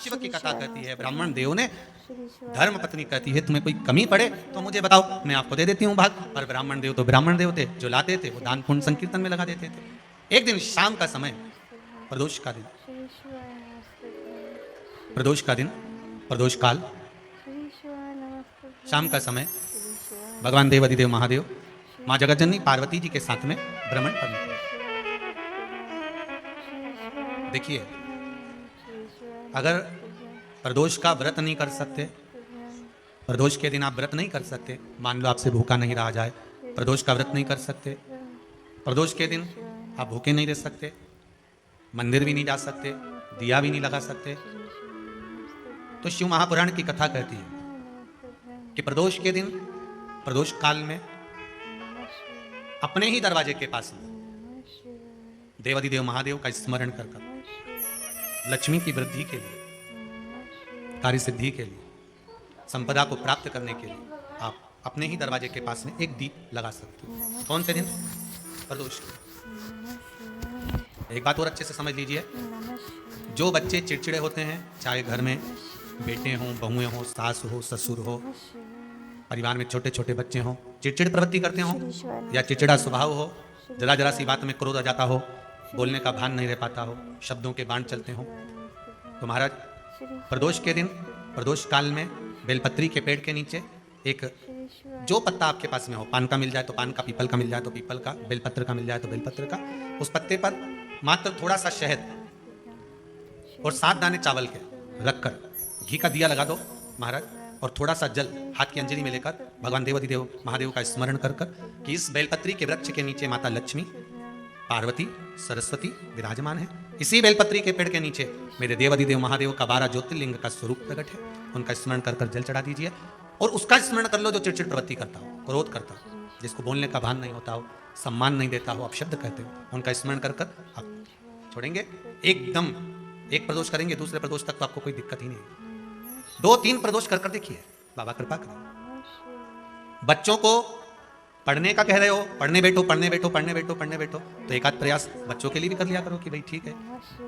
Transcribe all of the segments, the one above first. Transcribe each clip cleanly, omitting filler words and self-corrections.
शिव की कथा कहती है, ब्राह्मण देव ने धर्म पत्नी कहती है तुम्हें कोई कमी पड़े तो मुझे बताओ, मैं आपको दे देती हूँ भाग। पर ब्राह्मण देव तो ब्राह्मण देव थे, जो लाते थे वो दान पुण्य संकीर्तन में लगा देते थे। एक दिन शाम का समय, प्रदोष का दिन, प्रदोष का दिन, प्रदोष काल, शाम का समय, भगवान देव अधिदेव महादेव माँ जगतजननी पार्वती जी के साथ में भ्रमण पर निकले। देखिए, अगर प्रदोष का व्रत नहीं कर सकते, प्रदोष के दिन आप व्रत नहीं कर सकते, मान लो आपसे भूखा नहीं रहा जाए, प्रदोष का व्रत नहीं कर सकते, प्रदोष के दिन आप भूखे नहीं रह सकते, मंदिर भी नहीं जा सकते, दिया भी नहीं लगा सकते, तो शिव महापुराण की कथा कहती है कि प्रदोष के दिन, प्रदोष काल में अपने ही दरवाजे के पास में देवाधिदेव महादेव का स्मरण कर लक्ष्मी की वृद्धि के लिए, कार्य सिद्धि के लिए, संपदा को प्राप्त करने के लिए आप अपने ही दरवाजे के पास में एक दीप लगा सकते हो। कौन से दिन? प्रदोष के। एक बात और अच्छे से समझ लीजिए, जो बच्चे चिड़चिड़े होते हैं, चाहे घर में बेटे हों, बहुएं हों, सास हो, ससुर हो, परिवार में छोटे छोटे बच्चे हों, चिड़चिड़ प्रवृत्ति करते हों या चिड़चिड़ा स्वभाव हो, जरा जरा सी बात में क्रोध आ जाता हो, बोलने का भान नहीं रह पाता हो, शब्दों के बाण चलते हों, तो महाराज प्रदोष के दिन, प्रदोष काल में बेलपत्री के पेड़ के नीचे एक, जो पत्ता आपके पास में हो, पान का मिल जाए तो पान का, पीपल का मिल जाए तो पीपल का, बेलपत्र का मिल जाए तो बेलपत्र का, उस पत्ते पर मात्र थोड़ा सा शहद और 7 दाने चावल के रखकर घी का दिया लगा दो महाराज, और थोड़ा सा जल हाथ की अंजलि में लेकर भगवान देवाधिदेव महादेव का स्मरण कर कि इस बेलपत्री के वृक्ष के नीचे माता लक्ष्मी, पार्वती, सरस्वती विराजमान है। इसी बेलपत्री के पेड़ के नीचे मेरे देवाधिदेव महादेव का 12 ज्योतिर्लिंग का स्वरूप प्रकट है। उनका स्मरण कर जल चढ़ा दीजिए और उसका स्मरण कर लो जो चिड़चिड़ प्रवृत्ति करता हो, क्रोध करता हो, जिसको बोलने का भान नहीं होता हो, सम्मान नहीं देता हो, अपशब्द कहते हो, उनका स्मरण कर आप छोड़ेंगे एकदम। एक प्रदोष करेंगे, दूसरे प्रदोष तक तो आपको कोई दिक्कत ही नहीं है। 2-3 प्रदोष कर देखिए, बाबा कृपा करें। बच्चों को पढ़ने का कह रहे हो, पढ़ने बैठो, पढ़ने बैठो, पढ़ने बैठो, पढ़ने बैठो, तो एक आध प्रयास बच्चों के लिए भी कर लिया करो कि भाई ठीक है,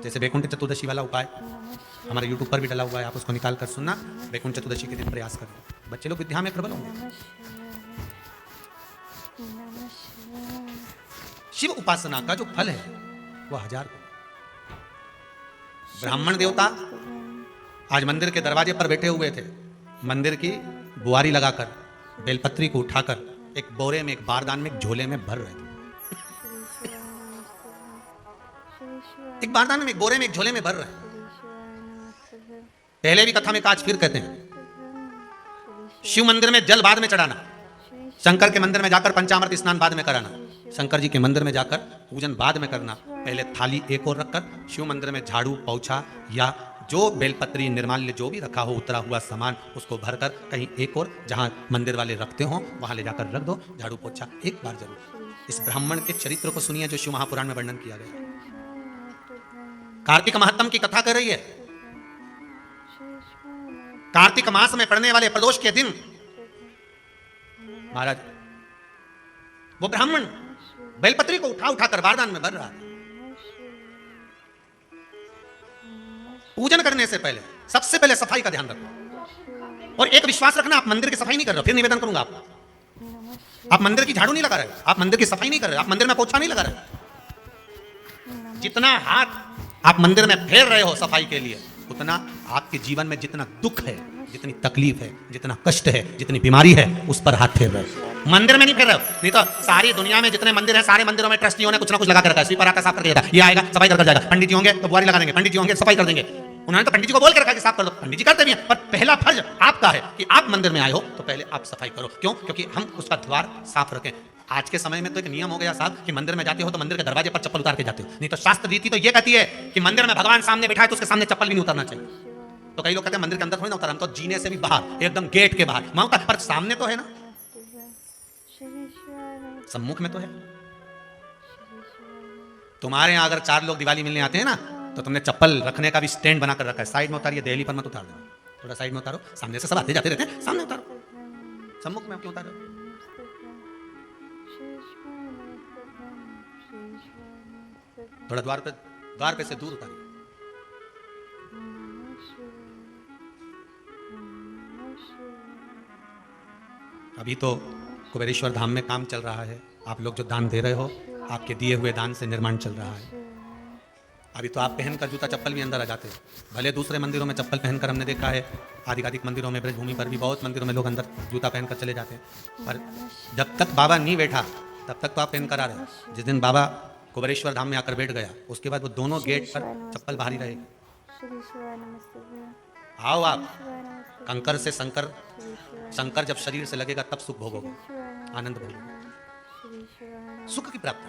जैसे वैकुंठ चतुर्दशी वाला उपाय हमारे यूट्यूब पर भी डला हुआ है, आप उसको निकाल कर सुनना, वैकुंठ चतुर्दशी के दिन प्रयास करें, बच्चे लोग विद्या में प्रबल होंगे। शिव उपासना का जो फल है वह 1000 ब्राह्मण देवता आज मंदिर के दरवाजे पर बैठे हुए थे, मंदिर की बुआरी लगाकर बेलपत्री को उठाकर एक बोरे में, एक बारदान में, एक झोले में भर रहे थे। एक बारदान में, एक बोरे में, एक झोले में भर रहे। पहले भी कथा में आज फिर कहते हैं, शिव मंदिर में जल बाद में चढ़ाना, शंकर के मंदिर में जाकर पंचामृत स्नान बाद में कराना, शंकर जी के मंदिर में जाकर पूजन बाद में करना, पहले थाली एक और रखकर शिव मंदिर में झाड़ू पोछा या जो बेलपत्री निर्माल्य जो भी रखा हो, उतरा हुआ सामान, उसको भरकर कहीं एक और जहां मंदिर वाले रखते हो वहां ले जाकर रख दो, झाड़ू पोछा एक बार जरूर। इस ब्राह्मण के चरित्र को सुनिए जो शिव महापुराण में वर्णन किया गया। कार्तिक महात्म की कथा कर रही है। कार्तिक मास में पड़ने वाले प्रदोष के दिन महाराज वो ब्राह्मण बेलपत्री को उठा उठाकर बारदान में भर रहा है। पूजन करने से पहले सबसे पहले सफाई का ध्यान रखो, और एक विश्वास रखना, आप मंदिर की सफाई नहीं कर रहे। फिर निवेदन करूंगा आप मंदिर की झाड़ू नहीं लगा रहे, आप मंदिर की सफाई नहीं कर रहे, आप मंदिर में पोछा नहीं लगा रहे। जितना हाथ आप मंदिर में फेर रहे हो सफाई के लिए, उतना आपके जीवन में जितना दुख है, जितनी तकलीफ है, जितना कष्ट है, जितनी बीमारी है, उस पर हाथ फेर रहे हो। मंदिर में नहीं फेर रहे हो, नहीं तो सारी दुनिया में जितने मंदिर है, सारे मंदिरों में ट्रस्टियों ने कुछ ना कुछ लगा कर रखा है। स्वीपर आकर साफ करके देता, ये आएगा सफाई कर जाएगा, पंडित जी होंगे तो बुआरी लगा देंगे, पंडित जी होंगे सफाई कर देंगे। उन्होंने तो पंडित जी को बोल कर रखा कि साफ कर दो, पंडित जी करते भी हैं, पर पहला फर्ज आपका है कि आप मंदिर में आए हो तो पहले आप सफाई करो। क्यों? क्योंकि हम उसका द्वार साफ रखें। आज के समय में तो एक नियम हो गया साहब कि मंदिर में जाते हो तो मंदिर के दरवाजे पर चप्पल उतार के जाते हो, नहीं तो शास्त्र रीति तो ये कहती है कि मंदिर में भगवान सामने बैठा है तो उसके सामने चप्पल भी नहीं उतारना चाहिए। तो कई लोग कहते हैं मंदिर के अंदर थोड़ी ना उतारा, हम तो जीने से भी बाहर, एकदम गेट के बाहर, वहां पर सामने तो है ना, सम्मुख में तो है। तुम्हारे यहां अगर 4 लोग दिवाली मिलने आते हैं ना, तो तुमने चप्पल रखने का भी स्टैंड बनाकर रखा है, साइड में उतारिए, दिल्ली पर मत उतार देना, थोड़ा साइड में उतारो। सामने से सब आते जाते रहते हैं, सामने उतारो, सम्मुख में क्यों उतारो? थोड़ा द्वार पे से दूर उतारिए। अभी तो कुबेरेश्वर धाम में काम चल रहा है, आप लोग जो दान दे रहे हो, आपके दिए हुए दान से निर्माण चल रहा है। अभी तो आप पहनकर जूता चप्पल भी अंदर आ जाते हो, भले दूसरे मंदिरों में चप्पल पहनकर हमने देखा है, आधिकारिक मंदिरों में, ब्रजभूमि पर भी बहुत मंदिरों में लोग अंदर जूता पहनकर चले जाते हैं, पर जब तक बाबा नहीं बैठा तब तक तो आप पहनकर आ रहे हो। जिस दिन बाबा कुबेरेश्वर धाम में आकर बैठ गया, उसके बाद वो दोनों गेट पर चप्पल बाहर ही रहेगी। आओ आप, कंकर से शंकर, शंकर जब शरीर से लगेगा तब सुख भोगोगे, आनंद भोगोगे, सुख की प्राप्ति।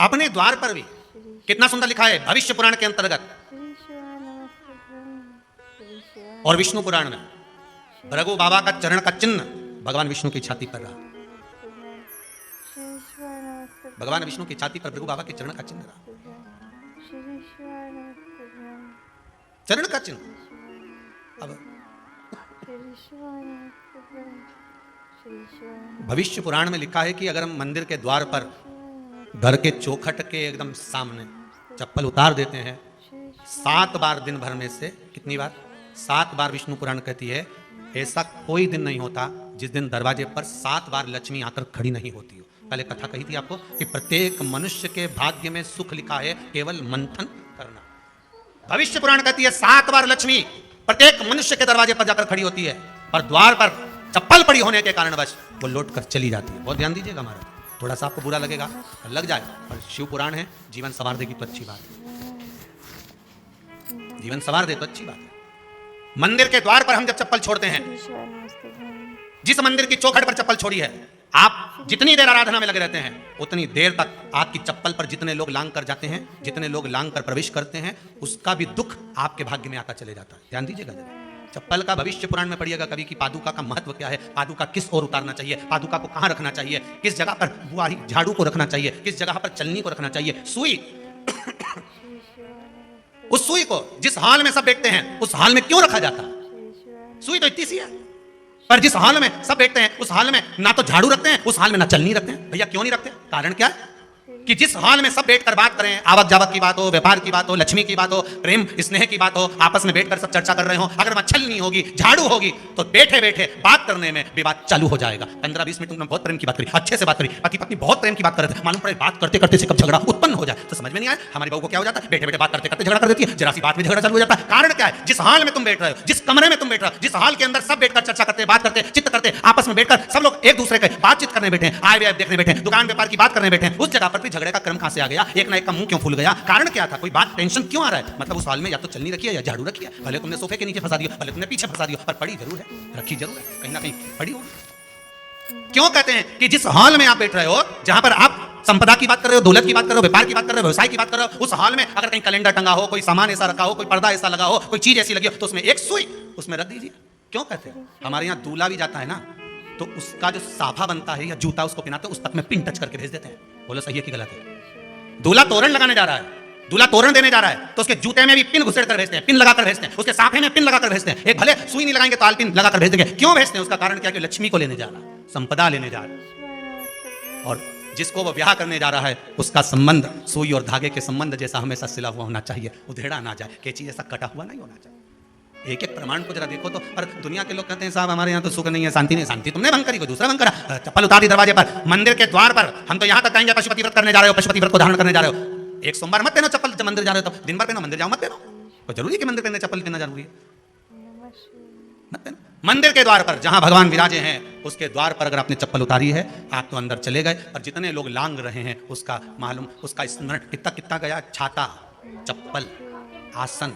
अपने द्वार पर भी कितना सुंदर लिखा है भविष्य पुराण के अंतर्गत और विष्णु पुराण में, भृगु बाबा का चरण का चिन्ह भगवान विष्णु की छाती पर रहा, भगवान विष्णु की छाती पर भृगु बाबा के चरण का चिन्ह रहा, चरण का चिन्ह। अब भविष्य पुराण में लिखा है कि अगर हम मंदिर के द्वार पर घर के चौखट के एकदम सामने चप्पल उतार देते हैं 7 बार दिन भर में से, कितनी बार? 7 बार विष्णु पुराण कहती है ऐसा कोई दिन नहीं होता जिस दिन दरवाजे पर 7 बार लक्ष्मी आकर खड़ी नहीं होती हो। पहले कथा कही थी आपको कि प्रत्येक मनुष्य के भाग्य में सुख लिखा है, केवल मंथन करना। भविष्य पुराण कहती है 7 बार लक्ष्मी प्रत्येक मनुष्य के दरवाजे पर जाकर खड़ी होती है, पर द्वार पर चप्पल पड़ी होने के कारणवश वो लौट कर चली जाती है। बहुत ध्यान दीजिएगा, हमारा थोड़ा सा आपको बुरा लगेगा, लग जाए, पर शिव पुराण है, जीवन संवार देगी तो अच्छी बात है, जीवन संवार दे तो अच्छी बात है। मंदिर के द्वार पर हम जब चप्पल छोड़ते हैं, जिस मंदिर की चौखट पर चप्पल छोड़ी है, आप जितनी देर आराधना में लगे रहते हैं उतनी देर तक आपकी चप्पल पर जितने लोग लांग कर जाते हैं, जितने लोग लांग कर प्रवेश करते हैं, उसका भी दुख आपके भाग्य में आता चले जाता है। ध्यान दीजिएगा जरा, चप्पल का भविष्य पुराण में पढ़िएगा कभी कि पादुका का महत्व क्या है, पादुका किस ओर उतारना चाहिए, पादुका को कहां रखना चाहिए, किस जगह पर बुआरी झाड़ू को रखना चाहिए, किस जगह पर चलनी को रखना चाहिए, सुई उस सुई को जिस हाल में सब देखते हैं उस हाल में क्यों रखा जाता है? सुई तो इतनी सी है, पर जिस हाल में सब देखते हैं उस हाल में ना तो झाड़ू रखते हैं, उस हाल में ना चलनी रखते हैं। भैया क्यों नहीं रखते? कारण क्या है कि जिस हाल में सब बैठकर बात करें, आवक जावक की बात हो, व्यापार की बात हो, लक्ष्मी की बात हो, प्रेम स्नेह की बात हो, आपस में बैठकर सब चर्चा कर रहे हो, अगर वहां छलनी होगी, झाड़ू होगी, तो बैठे बैठे बात करने में विवाद चालू हो जाएगा। 15-20 मिनट तुमने बहुत प्रेम की बात करी, अच्छे से बात करी, पति पत्नी बहुत प्रेम की बात कर रहे थे, मालूम पड़े बात करते करते से कब झगड़ा उत्पन्न हो जाए तो समझ में नहीं आया। हमारी बहू को क्या हो जाता है, बैठे बैठे बात करते करते झगड़ा कर देती है, जरा सी बात में झगड़ा चालू हो जाता है। कारण क्या है? जिस हाल में तुम बैठ रहे हो, जिस कमरे में तुम बैठ रहे हो, जिस हाल के अंदर सब बैठकर चर्चा करते, बात करते, चित्त करते, आपस में बैठकर सब लोग एक दूसरे के बातचीत करने बैठे, आय व्यय देखने बैठे, दुकान व्यापार की बात करने बैठे, उस जगह पर भी झगड़े का क्रम कहां से आ गया? एक ना एक का मुंह क्यों फूल गया? कारण क्या था? कोई बात टेंशन क्यों आ रहा है? मतलब उस हाल में या तो चलनी रखी है या झाड़ू रखी है, भले तुमने सोफे के नीचे फंसा दिया, भले तुमने पीछे फंसा दिया, पर पड़ी जरूर है, रखी जरूर है, कहीं ना कहीं पड़ी होगी। क्यों कहते हैं कि जिस हाल में आप बैठ रहे हो, जहां पर आप संपदा की बात कर रहे हो, दौलत की बात कर रहे हो, व्यापार की बात कर रहे हो, व्यवसाय की बात कर रहे हो, उस हाल में अगर कहीं कैलेंडर टंगा हो, कोई सामान ऐसा रखा हो, कोई पर्दा ऐसा लगा हो, कोई चीज ऐसी लगी हो, तो उसमें एक सुई उसमें रख दीजिए। क्यों कहते हैं? हमारे यहाँ दूल्हा भी जाता है ना, तो उसका जो साफा बनता है या जूता उसको पहनाते हैं, उस तक में पिन टच करके भेज देते हैं। बोलो सही है कि गलत है? दूल्हा तोरण लगाने जा रहा है, दूल्हा तोरण देने जा रहा है, तो उसके जूते में भी पिन घुसेड़ कर भेजते हैं, पिन लगाकर भेजते हैं, उसके साफे में पिन लगाकर भेजते हैं। एक भले सुई नहीं लगाएंगे तो आल पिन लगाकर भेज देंगे। क्यों भेजते हैं? उसका कारण क्या है कि लक्ष्मी को लेने जा रहा है, संपदा लेने जा रहा है, और जिसको वो ब्याह करने जा रहा है उसका संबंध सुई और धागे के संबंध जैसा हमेशा सिला हुआ होना चाहिए, उधेड़ा ना जाए, कैची जैसा कटा हुआ नहीं होना चाहिए। एक एक प्रमाण को जरा देखो तो। और दुनिया के लोग कहते हैं साहब हमारे यहाँ तो सुख नहीं है, शांति नहीं। शांति तुमने भंग करी, कोई दूसरा भंग करा। चप्पल उतारी दरवाजे पर, मंदिर के द्वार पर। हम तो यहाँ तक कहेंगे पशुपति व्रत करने जा रहे हो, पशुपति व्रत को धारण करने जा रहे हो, एक सोमवार मत पहनो चप्पल, जब मंदिर जा रहे हो तब दिन भर पहनो, मंदिर जाओ मत पहनो। कोई जरूरी है कि मंदिर पहनने चप्पल पहनना जरूरी है? मत पहनो। मंदिर के द्वार पर जहां भगवान विराजे हैं उसके द्वार पर अगर आपने चप्पल उतारी है, आप तो अंदर चले गए। और जितने लोग लांग रहे हैं उसका मालूम, उसका स्मरण कितना कितना गया। छाता, चप्पल, आसन,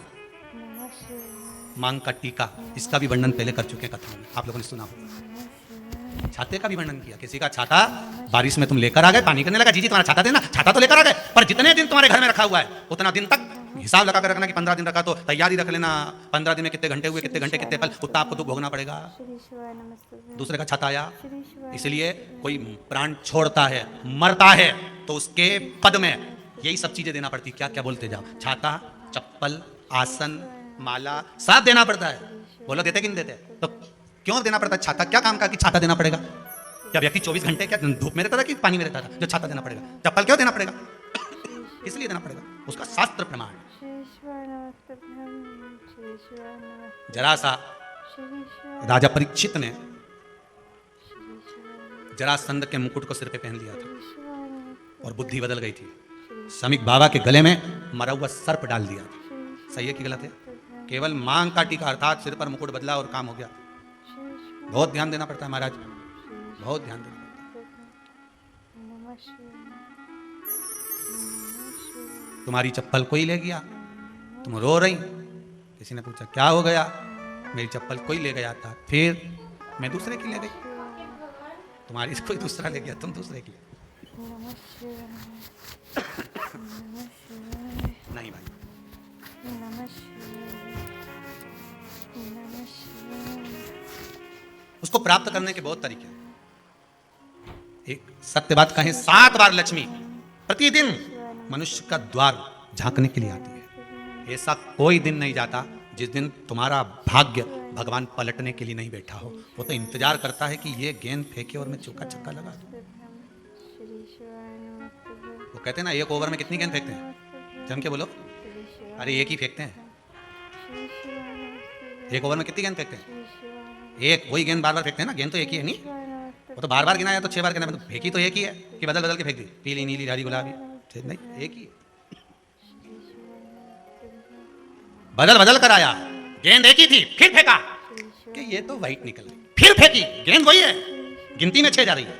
मांग का टीका, इसका भी वर्णन पहले कर चुके हैं कथा में, आप लोगों ने सुना होगा। छाते का भी वर्णन किया। किसी का छाता बारिश में तुम लेकर आ गए, पानी करने लगा, जी तुम्हारा छाता देना, छाता तो लेकर आ गए, पर जितने दिन तुम्हारे घर में रखा हुआ है उतना दिन तक हिसाब लगा कर रखना कि 15 दिन रखा तो तैयारी रख लेना, 15 दिन में कितने घंटे हुए, कितने घंटे कितने पल, उतना आपको दुख भोगना पड़ेगा। दूसरे का छाता आया, इसलिए कोई प्राण छोड़ता है, मरता है, तो उसके पद में यही सब चीजें देना पड़ती। क्या क्या बोलते जाओ, छाता, चप्पल, आसन, माला, सब देना पड़ता है। बोलो देते कि नहीं देते? तो क्यों देना पड़ता है? छाता क्या काम का कि छाता देना पड़ेगा? क्या व्यक्ति 24 घंटे क्या धूप में रहता था कि पानी में रहता था जो छाता देना पड़ेगा? चप्पल क्यों देना पड़ेगा? इसलिए देना पड़ेगा, उसका शास्त्र प्रमाण। जरा सा राजा परीक्षित ने जरासंध के मुकुट को सिर पे पहन लिया था और बुद्धि बदल गई थी। समीक बाबा के गले में मरा हुआ सर्प डाल दिया था। सही है कि गलत है? केवल मांग का टीका अर्थात सिर पर मुकुट बदला और काम हो गया। बहुत ध्यान देना पड़ता है महाराज, बहुत ध्यान देना पड़ता है। तुम्हारी चप्पल कोई ले गया, तुम रो रही, किसी ने पूछा क्या हो गया, मेरी चप्पल कोई ले गया था, फिर मैं दूसरे की ले गई। तुम्हारी कोई दूसरा ले गया, तुम दूसरे की। नहीं भाई, उसको प्राप्त करने के बहुत तरीके हैं। एक सत्य बात कहें, 7 बार लक्ष्मी प्रतिदिन मनुष्य का द्वार झांकने के लिए आती है। ऐसा कोई दिन नहीं जाता जिस दिन तुम्हारा भाग्य भगवान पलटने के लिए नहीं बैठा हो। वो तो इंतजार करता है कि ये गेंद फेंके और मैं चौका छक्का लगा दूं। वो कहते हैं ना, एक ओवर में कितनी गेंद फेंकते हैं? जम के बोलो। अरे एक ही फेंकते हैं। एक ओवर में कितनी गेंद फेंकते हैं? एक। वही गेंद बार बार फेंकते हैं ना, गेंद तो एक ही है नहीं। वो तो बार बार गिना है तो 6 बार गिना, तो फेंकी तो एक ही है कि बदल बदल के फेंक दी, पीली नीली हरी गुलाबी। नहीं, एक ही बदल बदल कर आया। गेंद एक ही थी, फिर फेंका कि ये तो वाइट निकल गई, फिर फेंकी, गेंद वही है, गिनती में 6 जा रही है।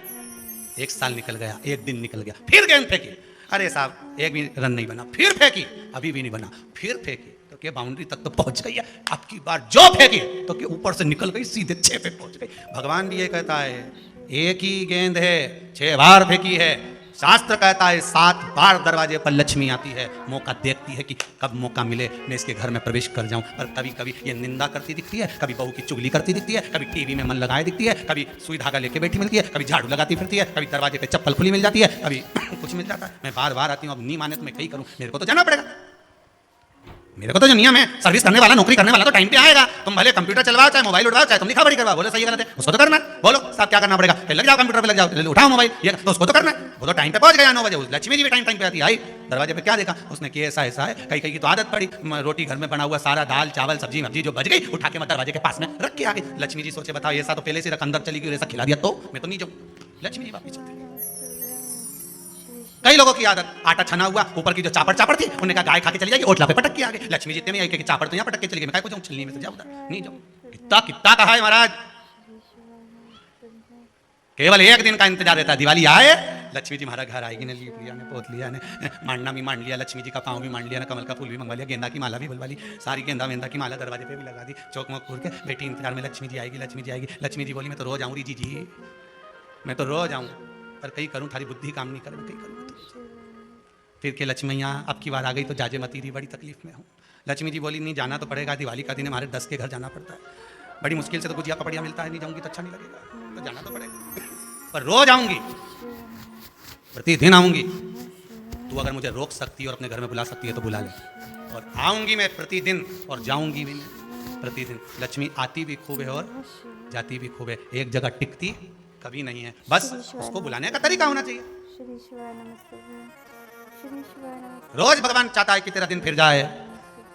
1 साल निकल गया, 1 दिन निकल गया, फिर गेंद फेंकी, अरे साहब 1 भी रन नहीं बना, फिर फेंकी, अभी भी नहीं बना, फिर फेंकी तो क्या बाउंड्री तक तो पहुंच गई है। अब की बार जो फेंकी तो क्या ऊपर से निकल गई, सीधे 6 पे पहुंच गई। भगवान भी ये कहता है, एक ही गेंद है, 6 बार फेंकी है। शास्त्र कहता है 7 बार दरवाजे पर लक्ष्मी आती है, मौका देखती है कि कब मौका मिले मैं इसके घर में प्रवेश कर जाऊं। और कभी कभी ये निंदा करती दिखती है, कभी बहू की चुगली करती दिखती है, कभी टीवी में मन लगाए दिखती है, कभी सुई धागा लेके बैठी मिलती है, कभी झाड़ू लगाती फिरती है, कभी दरवाजे पे चप्पल खुली मिल जाती है, कभी कुछ मिल जाता है। मैं बार बार आती हूँ, अब नहीं माने तो मैं कहीं करूँ, मेरे को तो जाना पड़ेगा। मेरे को तो जो नियम है, सर्विस करने वाला, नौकरी करने वाला तो टाइम पे आएगा। तुम भले कंप्यूटर चलवाओ, चाहे मोबाइल उठवाओ, चाहे तुम लिखा पढ़ी करवाओ, बोलो सही गलत है, उसको तो करना है। बोलो साहब क्या करना पड़ेगा, लग जाओ कंप्यूटर पे, लग जाओ, उठाओ मोबाइल, ये तो उसको तो करना है। वो तो टाइम पे पहुंच गया 9 बजे। लक्ष्मी जी भी टाइम पे आती, आई दरवाजे पे क्या देखा उसने कि ऐसा ऐसा है। कहीं कहीं की तो आदत पड़ी, रोटी घर में बना हुआ सारा दाल चावल सब्जी मब्जी जो बच गई उठा के दरवाजे के पास में रख के आ गई। लक्ष्मी जी सोचे बताओ, ऐसा तो पहले से रख, अंदर चली गई, ऐसा खिला दिया तो मैं तो नहीं जाऊँ। लक्ष्मी जी वापिस चलती। कई लोगों की आदत, आटा छना हुआ, ऊपर की जो चापड़ थी, उन्होंने कहा गाय खा के चली जाएगी, ओटला पे पटक के आ गए। लक्ष्मी जी में आई कि चापड़ तो यहाँ पटक के चली गई, मैं काय को जाऊँ, छलनी में से जाऊँ, नहीं जाऊँ। कितना कितना कहा है महाराज, केवल 1 दिन का इंतजार रहता है, दिवाली आए लक्ष्मी जी हमारा घर आएगी, ने लीप लिया, ने पोत लिया, ने मांडना भी मांड लिया, लक्ष्मी जी का पाँव भी मांड लिया, ने कमल का फूल भी मंगवा लिया, गेंदा की माला भी बुलवा ली, सारी गेंदा वेंदा की माला दरवाजे पे भी लगा दी, चौक में खोल के बेटी इंतजार में, लक्ष्मी जी आएगी, लक्ष्मी जी आएगी। लक्ष्मी जी बोली मैं तो रोज आऊँ जी, मैं तो रोज आऊँ, पर कहीं करूँ थारी बुद्धि काम नहीं करे, मैं कहीं करूँ। फिर के लक्ष्मी मैया अब की बार आ गई तो जाजे मती रही, बड़ी तकलीफ में हूँ। लक्ष्मी जी बोली नहीं जाना तो पड़ेगा, दिवाली का दिन हमारे 10 के घर जाना पड़ता है, बड़ी मुश्किल से तो गुजिया पपड़िया मिलता है, नहीं जाऊँगी तो अच्छा नहीं लगेगा, तो जाना तो पड़ेगा, पर रोज आऊँगी, प्रतिदिन आऊँगी। तू अगर मुझे रोक सकती है और अपने घर में बुला सकती है तो बुला ले, और आऊँगी मैं प्रतिदिन और जाऊँगी भी मैं प्रतिदिन। लक्ष्मी आती भी खूब है और जाती भी खूब है, एक जगह टिकती कभी नहीं है, बस उसको बुलाने का तरीका होना चाहिए। रोज भगवान चाहता है कि तेरा दिन फिर जाए।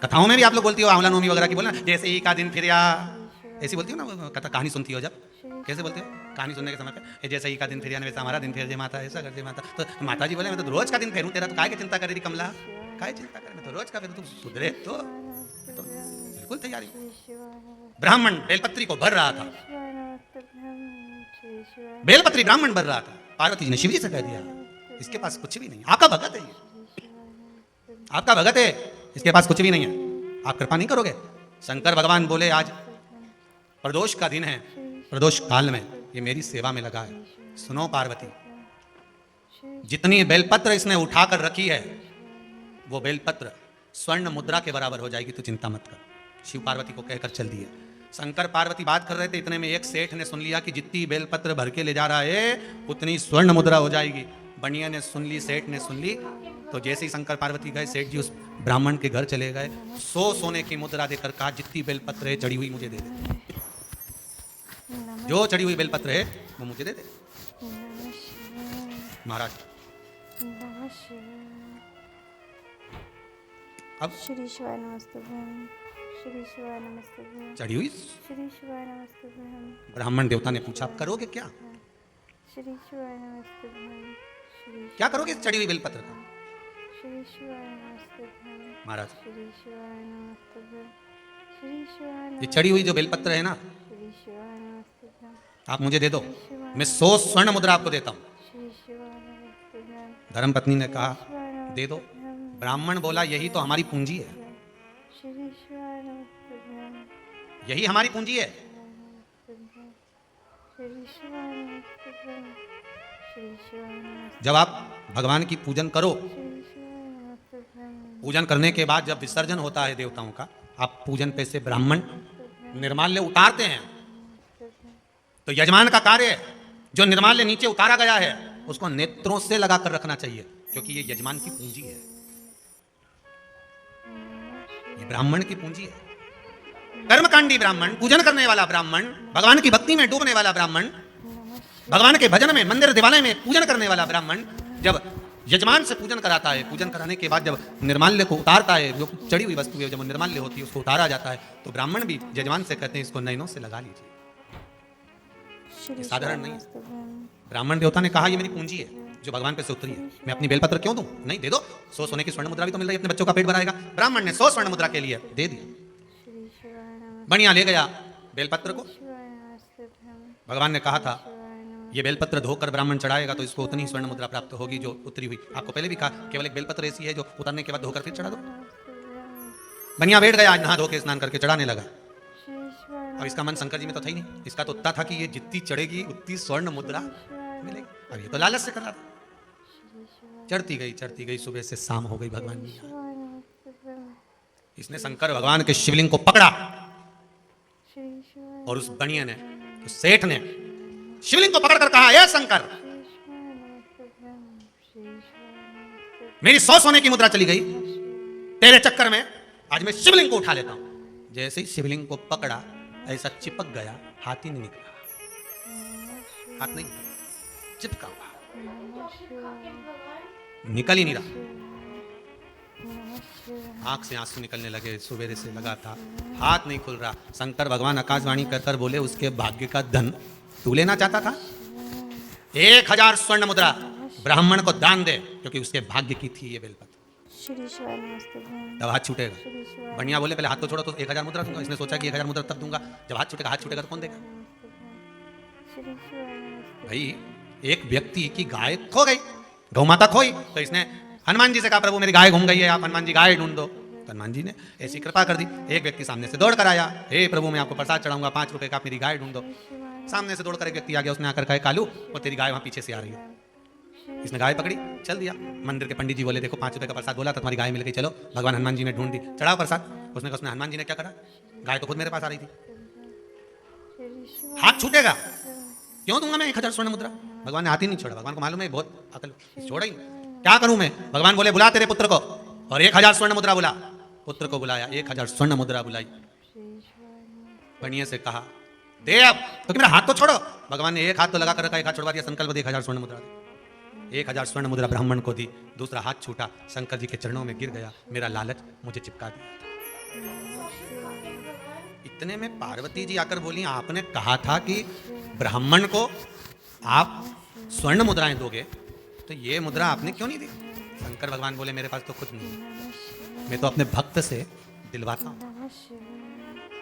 कथाओं में भी आप लोग बोलती हो, आंवला नवमी वगैरह की बोलना, जैसे ही का दिन फिर या ऐसी बोलती हो ना, कथा कहानी सुनती हो जब, कैसे बोलते हो कहानी सुनने के समय पे, जैसे ही का दिन फिर या वैसा हमारा दिन फिर जे माता, ऐसा कर दे माता। तो माता जी बोले मैं तो रोज का दिन फेरूं तेरा, तो काय की चिंता कर रही कमला, काय चिंता करे, मैं तो रोज का फेरूं, तू सुधरे तो बिल्कुल तैयारी। ब्राह्मण बेलपत्री को भर रहा था, बेलपत्री ब्राह्मण भर रहा था, पार्वती जी ने शिव जी से कह दिया इसके पास कुछ भी नहीं, आपका भगत है ये, आपका भगत है, इसके पास कुछ भी नहीं है, आप कृपा नहीं करोगे। शंकर भगवान बोले आज प्रदोष का दिन है, प्रदोष काल में ये मेरी सेवा में लगा है। सुनो पार्वती, जितनी बेलपत्र इसने उठा कर रखी है वो बेलपत्र स्वर्ण मुद्रा के बराबर हो जाएगी, तू चिंता मत कर। शिव पार्वती को कहकर चल दिया। शंकर पार्वती बात कर रहे थे, इतने में एक सेठ ने सुन लिया कि जितनी बेलपत्र भर के ले जा रहा है उतनी स्वर्ण मुद्रा हो जाएगी। बनिया ने सुन ली, सेठ ने सुन ली, तो जैसे ही शंकर पार्वती गए, सेठ जी उस ब्राह्मण के घर चले गए, 100 सोने की मुद्रा देकर कहा जितनी बेलपत्र है चढ़ी हुई मुझे दे दे, जो चढ़ी हुई बेलपत्र है वो मुझे दे दे। महाराज अब श्री शिवाय नमस्ते बहन, श्री शिवाय नमस्ते बहन, चढ़ी हुई श्री शिवाय नमस्ते बहन। ब्राह्मण देवता ने पूछा आप करोगे क्या? श्री शिवाय नमस्तुभ्यं श्री क्या करोगे इस चढ़ी हुई बेलपत्र का? श्री शिवाय नमस्तुभ्यं महाराज श्री शिवाय नमस्तुभ्यं श्री शिवाय ये चढ़ी हुई जो बेलपत्र है ना, श्री शिवाय नमस्तुभ्यं आप मुझे दे दो, मैं 100 स्वर्ण मुद्रा आपको देता हूँ। श्री शिवाय नमस्तुभ्यं धर्मपत्नी ने कहा शिवाय दे दो। नमस्तुभ्यं ब्राह्मण बोला यही तो हमारी पूंजी है, श्री शिवाय नमस्तुभ्यं यही हमारी पूंजी है। श्री शिवाय नमस्तुभ्यं श्री शिवाय नमस्तुभ्यं जब आप भगवान की पूजन करो, श्री शिवाय नमस्तुभ्यं पूजन करने के बाद जब विसर्जन होता है देवताओं का, आप पूजन पे से ब्राह्मण निर्माल्य उतारते हैं, तो यजमान का कार्य है जो निर्माल्य नीचे उतारा गया है उसको नेत्रों से लगा कर रखना चाहिए, क्योंकि ये यजमान की पूंजी है, ये ब्राह्मण की पूंजी है। कर्मकांडी ब्राह्मण, पूजन करने वाला ब्राह्मण, भगवान की भक्ति में डूबने वाला ब्राह्मण, भगवान के भजन में मंदिर दिवालय में पूजन करने वाला ब्राह्मण जब यजमान से पूजन कराता है, पूजन कराने के बाद जब निर्माल्य को उतारता है, जो चढ़ी हुई वस्तु है जब निर्माल्य होती है उसको उतारा जाता है, तो ब्राह्मण भी यजमान से कहते हैं इसको नयनों से लगा लीजिए। श्री साधारण नहीं है। नमस्तुभ्यं ब्राह्मण देवता ने कहा ये मेरी पूंजी है जो भगवान पे से उतरी है, मैं अपनी बेलपत्र क्यों दूं? नहीं दे दो, 100 सोने की स्वर्ण मुद्रा भी तो मिल रही है, अपने बच्चों का पेट भराएगा। ब्राह्मण ने 100 स्वर्ण मुद्रा के लिए दे दिया, श्री शिवाय नमस्तुभ्यं बढ़िया ले गया बेलपत्र को। शिवाय नमस्तुभ्यं भगवान ने कहा था शिवाय नमस्तुभ्यं ये बेलपत्र धोकर ब्राह्मण चढ़ाएगा तो इसको उतनी स्वर्ण मुद्रा प्राप्त होगी जो उतरी हुई। आपको पहले भी कहा केवल एक बेलपत्र ऐसी है जो उतरने के बाद धोकर फिर चढ़ा दो। बनिया बैठ गया, आज नहा धो के स्नान करके चढ़ाने लगा। श्री शिवाय अब इसका मन शंकर जी में तो था ही नहीं, इसका तो उतना था कि ये जितनी चढ़ेगी उतनी स्वर्ण मुद्रा मिलेगी। अब ये तो लालच से कर रहा था। चढ़ती गई सुबह से शाम हो गई, भगवान जी शिवाय नमस्तुभ्यं इसने शंकर भगवान के शिवलिंग को पकड़ा श्री शिवाय और उस बनिया ने, उस सेठ ने शिवलिंग को पकड़ कर कहा हे शंकर, शिवाय नमस्तुभ्यं श्री शिवाय नमस्तुभ्यं मेरी 100 सोने की मुद्रा चली गई तेरे चक्कर में, आज मैं शिवलिंग को उठा लेता हूं। जैसे ही शिवलिंग को पकड़ा ऐसा चिपक गया, हाथ ही नहीं निकला, हाथ नहीं चिपका हुआ, निकल ही नहीं रहा। आंख से आंसू निकलने लगे, सुबेरे से लगा था, हाथ नहीं खुल रहा। शंकर भगवान आकाशवाणी कर कर बोले उसके भाग्य का धन तू लेना चाहता था, 1000 स्वर्ण मुद्रा ब्राह्मण को दान दे, क्योंकि उसके भाग्य की थी ये बेलपत्र। श्री शिवाय नमस्तुभ्यं तब हाथ छूटेगा। श्री शिवाय बढ़िया बोले पहले हाथ को छोड़ो तो 1000 मुद्रा दूंगा। इसने सोचा कि 1000 मुद्रा तब दूंगा जब हाथ छूटेगा, हाथ छूटेगा तो कौन देगा? नमस्तुभ्यं श्री शिवाय नमस्तुभ्यं भाई एक व्यक्ति की गाय खो गई, गौ माता खोई, तो इसने हनुमान जी से कहा प्रभु मेरी गाय घूम गई है, आप हनुमान जी गाय ढूंढ दो। तो हनुमान जी ने ऐसी कृपा कर दी। एक व्यक्ति सामने से दौड़ कर आया, हे प्रभु मैं आपको प्रसाद चढ़ाऊंगा 5 रुपए का, आप मेरी गाय ढूंढ दो। सामने से दौड़कर एक व्यक्ति आ गया, उसने आकर कहा कालू वो तेरी गाय वहां पीछे से आ रही है। इसने गाय पकड़ी, चल दिया। मंदिर के पंडित जी बोले देखो 5 रुपए का प्रसाद बोला था, तुम्हारी गाय मिल गई, चलो। भगवान हनुमान जी ने ढूंढ दी, चढ़ाओ प्रसाद। उसने कहा हनुमान जी ने क्या करा, गाय तो खुद मेरे पास आ रही थी, हाथ छूटेगा क्यों दूंगा मैं 1000 स्वर्ण मुद्रा? भगवान ने हाथ ही नहीं छोड़ा। भगवान को मालूम है बहुत अकल, छोड़ा ही नहीं। क्या करूं मैं? भगवान बोले बुला तेरे पुत्र को, और 1000 स्वर्ण मुद्रा बुला। पुत्र को बुलाया, 1000 स्वर्ण मुद्रा बुलाई। बढ़िया से कहा दे अब, क्योंकि मेरा हाथ तो छोड़ो। भगवान ने एक हाथ तो लगा कर रखा, एक हाथ छुड़वा दिया, संकल्प दे 1000 स्वर्ण मुद्रा दे। 1000 स्वर्ण मुद्रा ब्राह्मण को दी, दूसरा हाथ छूटा, शंकर जी के चरणों में गिर गया, मेरा लालच मुझे चिपका दिया। इतने में पार्वती जी आकर बोली आपने कहा था कि ब्राह्मण को आप स्वर्ण मुद्राएं दोगे, तो ये मुद्रा आपने क्यों नहीं दी? शंकर भगवान बोले मेरे पास तो कुछ नहीं, मैं तो अपने भक्त से दिलवाता हूँ।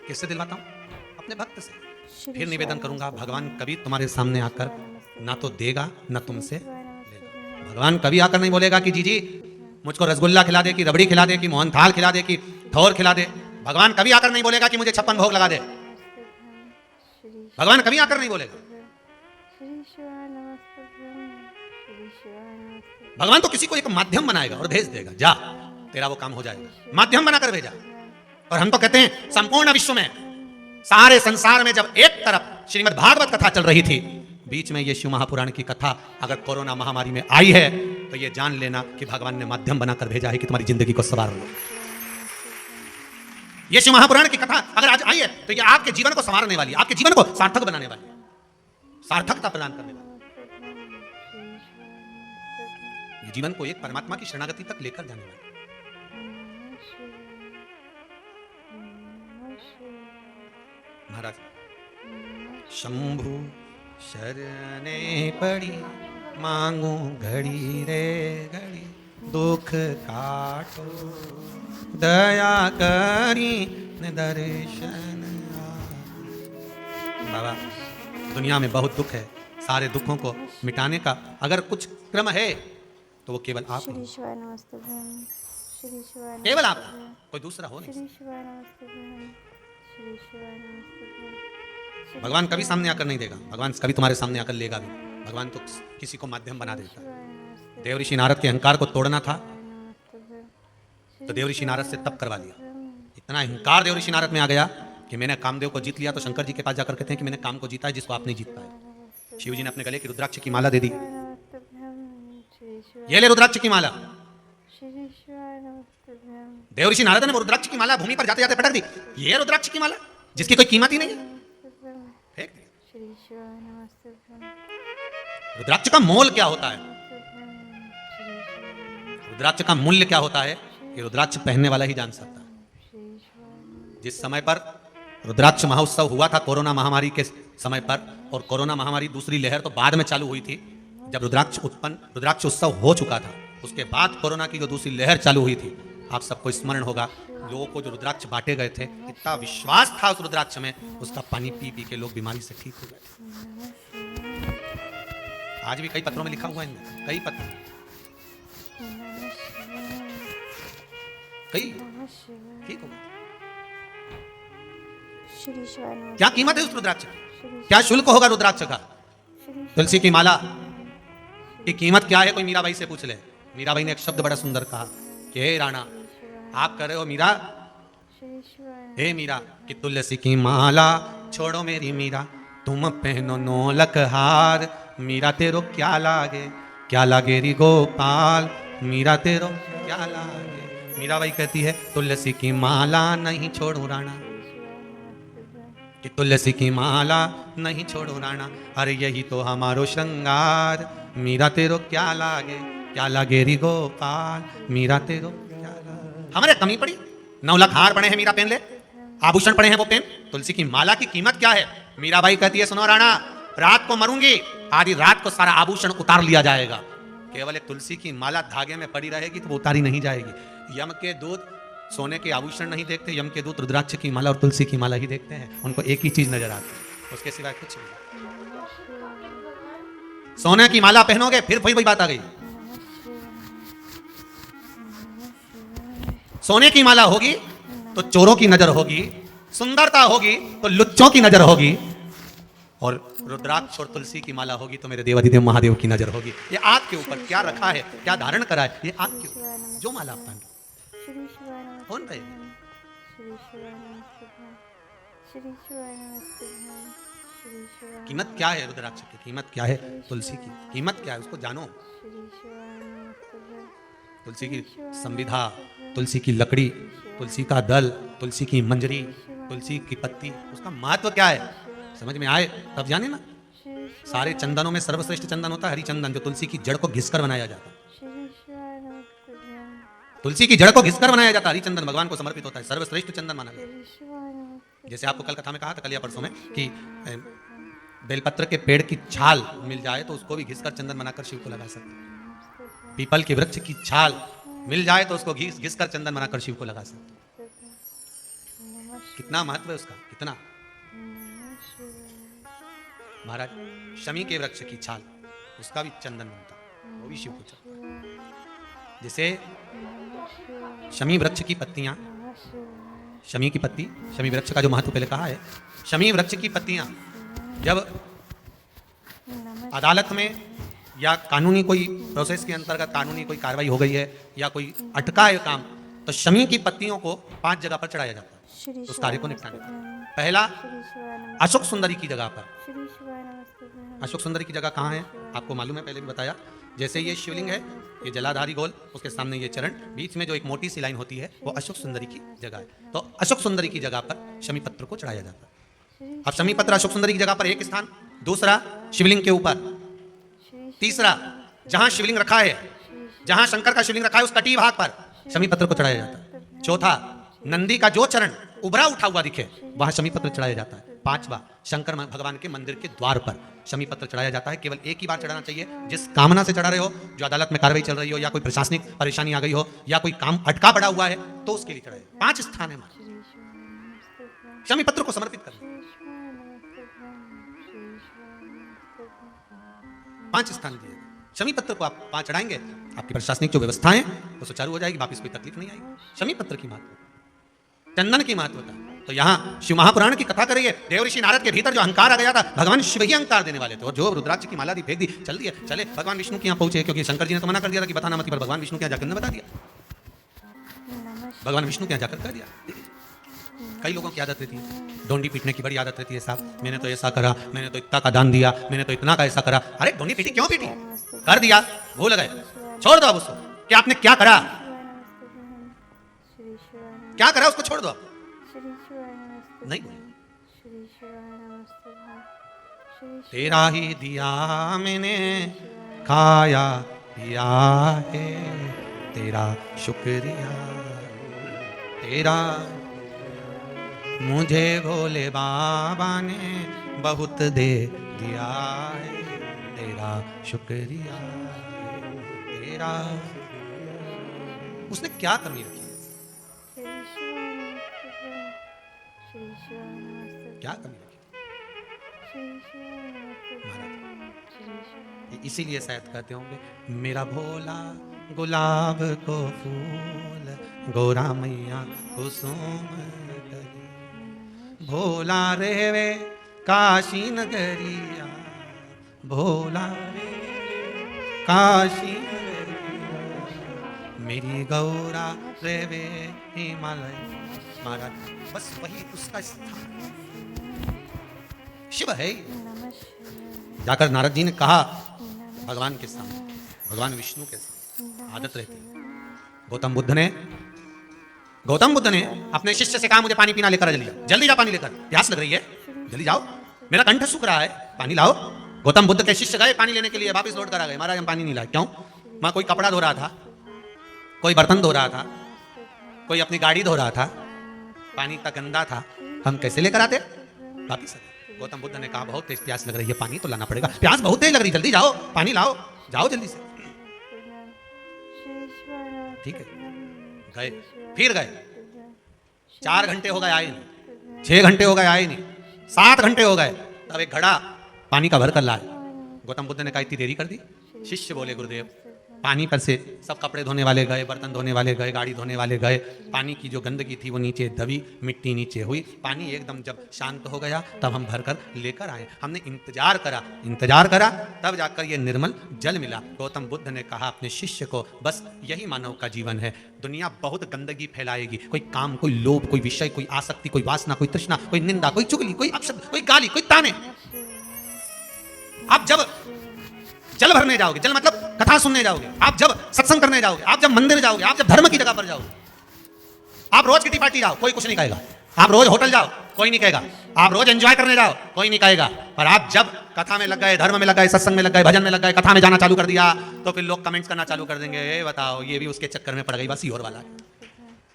किससे दिलवाता हूँ? अपने भक्त से। फिर निवेदन करूंगा भगवान कभी तुम्हारे सामने आकर ना तो देगा ना तुमसे लेगा। भगवान कभी आकर नहीं बोलेगा कि जी मुझको रसगुल्ला खिला दे, कि रबड़ी खिला दे, कि मोहन थाल खिला दे, कि ठौर खिला दे। भगवान कभी आकर नहीं बोलेगा कि मुझे 56 भोग लगा दे। भगवान कभी आकर नहीं बोलेगा। भगवान तो किसी को एक माध्यम बनाएगा और भेज देगा, जा तेरा वो काम हो जाएगा, माध्यम बनाकर भेजा। और हम तो कहते हैं संपूर्ण विश्व में, सारे संसार में जब एक तरफ श्रीमद् भागवत कथा चल रही थी, बीच में ये शिव महापुराण की कथा अगर कोरोना महामारी में आई है, तो ये जान लेना कि भगवान ने माध्यम बनाकर भेजा है कि तुम्हारी जिंदगी को संवार लो। ये शिव महापुराण की कथा अगर आज आई है तो ये आपके जीवन को संवारने वाली, आपके जीवन को सार्थक बनाने वाली, सार्थकता प्रदान करने वाली, ये जीवन को एक परमात्मा की शरणागति तक लेकर जाने वाली। महाराज शंभु शरणे पड़ी मांगू घड़ी रे घड़ी दुख काटो दया करी न दर्शन बाबा दुनिया में बहुत दुख है, सारे दुखों को मिटाने का अगर कुछ क्रम है तो वो केवल आप श्री हो। शिवाय नमस्ते बहन। श्री शिवाय केवल आप नमस्ते बहन। कोई दूसरा हो नहीं। श्री शिवाय नमस्ते बहन। श्री शिवाय नमस्ते बहन। श्री भगवान कभी शिवाय सामने आकर नहीं देगा, भगवान कभी तुम्हारे सामने आकर लेगा भी। भगवान तो किसी को माध्यम बना देता है। नमस्ते देव ऋषि नारद के अहंकार को तोड़ना था नमस्ते बहन। तो देव ऋषि नारद से तप करवा लिया। इतना अहंकार देव ऋषि नारद में आ गया कि मैंने कामदेव को जीत लिया, तो शंकर जी के पास जाकर कहते हैं कि मैंने काम को जीता है जिसको आप नहीं जीत पाए। शिव जी ने अपने गले की रुद्राक्ष की माला दे दी, नमस्ते बहन। श्री शिवाय ये ले रुद्राक्ष की माला। श्री शिवाय नमस्ते बहन। देव ऋषि नारद ने वो रुद्राक्ष की माला भूमि पर जाते जाते पटक दी। ये रुद्राक्ष की माला जिसकी कोई कीमत ही नहीं है, नमस्ते बहन। फेंक दी। श्री शिवाय नमस्ते बहन। रुद्राक्ष का मोल क्या होता है, नमस्ते बहन। श्री शिवाय रुद्राक्ष का मूल्य क्या होता है, ये रुद्राक्ष पहनने वाला ही जान सकता है। श्री शिवाय जिस समय पर रुद्राक्ष महोत्सव हुआ था कोरोना महामारी के समय पर, और कोरोना महामारी दूसरी लहर तो बाद में चालू हुई थी, जब रुद्राक्ष उत्सव हो चुका था, उसके बाद कोरोना की जो दूसरी लहर चालू हुई थी, आप सबको स्मरण होगा लोगों को जो रुद्राक्ष बांटे गए थे, इतना विश्वास था उस रुद्राक्ष में, उसका पानी पी पी के लोग बीमारी से ठीक हो गए थे। आज भी कई पत्रों में लिखा हुआ है इनमें, कई पत्र, कई ठीक हो गए। श्री शिवाय नमस्ते। क्या कीमत है उस रुद्राक्ष की, श्री क्या शुल्क होगा रुद्राक्ष का? श्री तुलसी की माला की कीमत क्या है, कोई मीराबाई से पूछ ले। मीराबाई ने एक शब्द बड़ा सुंदर कहा कि हे राणा, आप कह रहे हो मीरा, श्री शिवाय हे मीरा, कि तुलसी की माला छोड़ो मेरी मीरा, तुम पहनो नौलक हार, मीरा तेरो क्या लागे री गोपाल, मीरा तेरो क्या लागे। मीराबाई कहती है तुलसी की माला नहीं छोड़ो राणा, कि तुलसी की माला नहीं छोड़ो राणा, अरे यही तो हमारो श्रृंगार, मीरा तेरो क्या लागे री गोपाल, मीरा तेरो क्या लागे। हमारे कमी पड़ी, 9 लाख हार पड़े हैं मीरा पहन ले, आभूषण पड़े हैं वो पहन, तुलसी की माला की कीमत क्या है? मीराबाई कहती है सुनो राणा, रात को मरूंगी, आधी रात को सारा आभूषण उतार लिया जाएगा, केवल एक तुलसी की माला धागे में पड़ी रहेगी तो वो उतारी नहीं जाएगी। यम के दूत सोने के आभूषण नहीं देखते, यम के दूत रुद्राक्ष की माला और तुलसी की माला ही देखते हैं, उनको एक ही चीज नजर आती है, उसके सिवाय कुछ नहीं। सोने की माला पहनोगे फिर वही बात आ गई, सोने की माला होगी तो चोरों की नजर होगी, सुंदरता होगी तो लुच्चों की नजर होगी, और रुद्राक्ष और तुलसी की माला होगी तो मेरे देवाधिदेव महादेव की नजर होगी। ये आग के ऊपर क्या रखा है, क्या धारण करा है, ये आग के ऊपर जो माला आप पहन श्री शिवाय नमस्ते कौन पे? श्री शिवाय नमस्ते बहन। श्री शिवाय नमस्ते बहन। श्री शिवाय कीमत क्या है रुद्राक्ष की, कीमत क्या है तुलसी की, कीमत क्या है उसको जानो। श्री शिवाय नमस्ते बहन। तुलसी की संविधा, तुलसी की लकड़ी, तुलसी का दल, तुलसी की मंजरी, तुलसी की पत्ती, उसका महत्व क्या है समझ में आए तब जाने ना। श्री सारे चंदनों में सर्वश्रेष्ठ चंदन होता है हरिचंदन, जो तुलसी की जड़ को घिसकर बनाया जाता है। श्री शिवाय नमस्ते बहन। तुलसी की जड़ को घिसकर बनाया जाता है, हरिचंदन भगवान को समर्पित होता है, सर्वश्रेष्ठ चंदन माना गया। श्री शिवाय नमस्ते। जैसे आपको कल कथा में कहा था, कल या परसों में, कि बेलपत्र के पेड़ की छाल मिल जाए तो उसको भी घिसकर चंदन बनाकर शिव को लगा सकते हैं। पीपल के वृक्ष की छाल मिल जाए तो उसको घिसकर चंदन बनाकर शिव को लगा सकते हैं। कितना महत्व है उसका, कितना। महाराज शमी के वृक्ष की छाल, उसका भी चंदन बनता, वो भी शिव को चढ़ता। जैसे शमी वृक्ष की पत्तियां, शमी की पत्ती, शमी वृक्ष का जो महत्व पहले कहा है, शमी वृक्ष की पत्तियां जब अदालत में या कानूनी कोई प्रोसेस के अंतर्गत कानूनी कोई कार्रवाई हो गई है या कोई अटका है काम, तो शमी की पत्तियों को 5 जगह पर चढ़ाया जाता है उस कार्य को निपटाने का। पहला अशोक सुंदरी की जगह पर। अशोक सुंदरी की जगह कहाँ है आपको मालूम है, पहले भी बताया। जैसे ये शिवलिंग है, ये जलाधारी गोल, उसके सामने ये चरण, बीच में जो एक मोटी सी लाइन होती है वो अशोक सुंदरी की जगह है। तो अशोक सुंदरी की जगह पर शमी पत्र को चढ़ाया जाता है। अब शमी पत्र अशोक सुंदरी की जगह पर एक स्थान, दूसरा शिवलिंग के ऊपर, तीसरा जहां शिवलिंग रखा है, जहां शंकर का शिवलिंग रखा है उस कटी भाग पर शमी पत्र को चढ़ाया जाता है। चौथा नंदी का जो चरण उभरा उठा हुआ दिखे वहां शमी पत्र चढ़ाया जाता है। 5वां, शंकर भगवान के मंदिर के द्वार पर शमी पत्र चढ़ाया जाता है। केवल एक ही बार चढ़ाना चाहिए। जिस कामना से चढ़ा रहे हो, जो अदालत में कार्रवाई चल रही हो, या कोई प्रशासनिक परेशानी आ गई हो, या कोई काम अटका पड़ा हुआ है, तो उसके लिए चढ़ाए। 5 स्थान है मां शमी पत्र को समर्पित करना। 5 स्थान दिए शमी पत्र को आप 5 चढ़ाएंगे, आपकी प्रशासनिक जो व्यवस्था है वो सुचारू हो जाएगी, वापिस कोई तकलीफ नहीं आएगी। शमी पत्र की महत्व, चंदन की महत्वता। तो यहाँ शिव महापुराण की कथा करिए। देव ऋषि नारद के भीतर जो अहंकार आ गया था, भगवान शिव ही अहंकार देने वाले थे, और जो रुद्राक्ष की माला दी फेंक दी, चल दिए, चले भगवान विष्णु के यहाँ पहुंचे, क्योंकि शंकर जी ने तो मना कर दिया था कि बताना मत, पर भगवान विष्णु के यहाँ जाकर ने बता दिया। भगवान विष्णु के यहाँ जाकर कर दिया। कई लोगों की आदत रहती है, डोंडी पीटने की बड़ी आदत रहती है। साहब मैंने तो ऐसा करा, मैंने तो इतना का दान दिया, मैंने तो इतना का ऐसा करा। अरे डोंडी पीटी क्यों पीटी? कर दिया, भूल गए, छोड़ दो अब उसको। क्या आपने क्या करा, क्या करा उसको छोड़ दो। नहीं, तेरा ही दिया मैंने खाया पिया है, तेरा शुक्रिया, तेरा मुझे भोले बाबा ने बहुत दे दिया है, तेरा शुक्रिया, तेरा। उसने क्या कमी रखी? क्या कमी रखी? इसीलिए शायद कहते होंगे, मेरा भोला गुलाब को फूल, गोरा मैया कुसुम कली, भोला रेवे काशी नगरिया, भोला रे काशी नगरिया, मेरी गौरा रेवे हिमालय। महाराज बस वही उसका स्थान शिव है। जाकर नारद जी ने कहा भगवान के सामने, भगवान विष्णु के सामने आदत रहती है। गौतम बुद्ध ने अपने शिष्य से कहा, मुझे पानी पीना लेकर जल्दी जाओ, जल्दी जाओ पानी लेकर, प्यास लग रही है, जल्दी जाओ, मेरा कंठ सूख रहा है, पानी लाओ। गौतम बुद्ध के शिष्य गए पानी लेने के लिए, वापस लौट कर आ गए, महाराज हम पानी नहीं लाए। क्यों? वहां कोई कपड़ा धो रहा था, कोई बर्तन धो रहा था, कोई अपनी गाड़ी धो रहा था, पानी इतना गंदा था, हम कैसे लेकर आते? वापिस। गौतम बुद्ध ने कहा, बहुत तेज प्यास लग रही है, पानी तो लाना पड़ेगा, प्यास बहुत तेज लग रही है, जल्दी जाओ पानी लाओ, जाओ जल्दी से। ठीक है, गए, फिर गए, 4 घंटे हो गए आए नहीं, 6 घंटे हो गए आए नहीं, 7 घंटे हो गए, तब एक घड़ा पानी का भर कर लाए। गौतम बुद्ध ने कहा इतनी देरी कर दी? शिष्य बोले, गुरुदेव पानी पर से सब कपड़े धोने वाले गए, बर्तन धोने वाले गए, गाड़ी धोने वाले गए, पानी की जो गंदगी थी वो नीचे दबी, मिट्टी नीचे हुई, पानी एकदम जब शांत हो गया तब हम भरकर लेकर आए। हमने इंतजार करा तब जाकर ये निर्मल जल मिला। गौतम बुद्ध ने कहा अपने शिष्य को, बस यही मानव का जीवन है। दुनिया बहुत गंदगी फैलाएगी, कोई काम, कोई लोभ, कोई विषय, कोई आसक्ति, कोई वासना, कोई तृष्णा, कोई निंदा, कोई चुगली, कोई अपशब्द, कोई गाली, कोई ताने। आप जब जल भरने जाओगे, जल मतलब कथा सुनने जाओगे, आप जब सत्संग करने जाओगे, आप जब मंदिर जाओगे, आप जब धर्म की जगह पर जाओगे, आप रोज किटी पार्टी जाओ, कोई कुछ नहीं कहेगा, आप रोज होटल जाओ, कोई नहीं कहेगा, आप रोज एंजॉय करने जाओ, कोई नहीं कहेगा, पर आप जब कथा में लग गए, धर्म में लग गए, सत्संग में लग गए, भजन में लग गए, कथा में जाना चालू कर दिया, तो फिर लोग कमेंट्स करना चालू कर देंगे, बताओ ये भी उसके चक्कर में पड़ गई, बस ही और वाला है।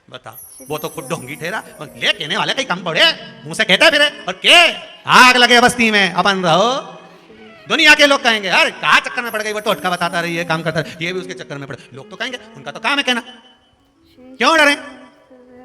बताओ, वो तो खुद ढोंगी ठहरा, ले कहने वाले कहीं कम पड़े, मुंह से कहते फिर, और के आग लगे बस्ती में अपन रहो। दुनिया के लोग कहेंगे, अरे कहाँ चक्कर में पड़ गई, वो टोटका बताता रही है, काम करता है, ये भी उसके चक्कर में पड़े। लोग तो कहेंगे, उनका तो काम है कहना, क्यों डरे?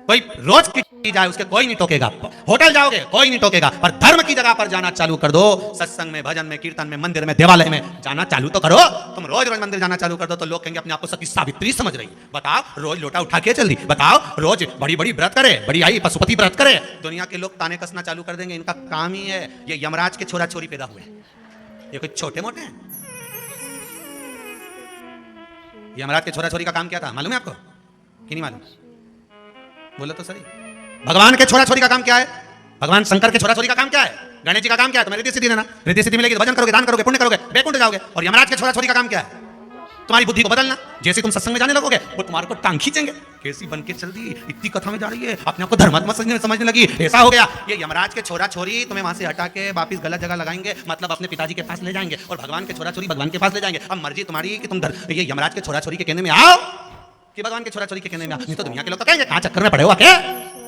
कोई रोज की जाए उसके कोई नहीं टोकेगा, होटल जाओगे कोई नहीं टोकेगा, पर धर्म की जगह पर जाना चालू कर दो, सत्संग में, भजन में, कीर्तन में, मंदिर में, देवालय में जाना चालू तो करो। तुम रोज रोज मंदिर जाना चालू कर दो तो लोग कहेंगे अपने आप को सती सावित्री समझ रही। बताओ, रोज लोटा उठा के चल दी, बताओ रोज बड़ी बड़ी व्रत करे, बड़ी आई पशुपति व्रत करे, दुनिया के लोग ताने कसना चालू कर देंगे। इनका काम ही है, ये यमराज के छोरा छोरी पैदा हुए, ये कोई छोटे मोटे हैं? यमराज के छोरा छोरी का काम क्या था मालूम है आपको कि नहीं मालूम? बोलो तो सही। भगवान के छोरा छोरी का काम क्या है? भगवान शंकर के छोरा छोरी का काम क्या है? गणेश जी का काम क्या है? तुम्हें रिद्धि सिद्धि देना, रिद्धि सिद्धि मिलेगी, भजन करोगे, दान करोगे, पुण्य करोगे, वैकुंठ जाओगे। और यमराज के छोरा छोरी का काम क्या है? तुम्हारी बुद्धि को बदलना। जैसे तुम सत्संग में जाने लगोगे वो तुम्हारे को टांग खींचेंगे, कैसी बन के चल दी, इतनी कथा में जा रही है, अपने आप को धर्मात्मा समझने लगी, ऐसा हो गया। ये यमराज के छोरा छोरी तुम्हें वहां से हटा के वापिस गलत जगह लगाएंगे, मतलब अपने पिताजी के पास ले जाएंगे, और भगवान के छोरा छोरी भगवान के पास ले जाएंगे। अब मर्जी तुम्हारी कि तुम ये यमराज के छोरा छोरी के कहने में आओ कि भगवान के छोरा छोरी के कहने में आओ। नहीं तो दुनिया के लोग तो कहेंगे कहाँ चक्कर में पड़े हो क्या?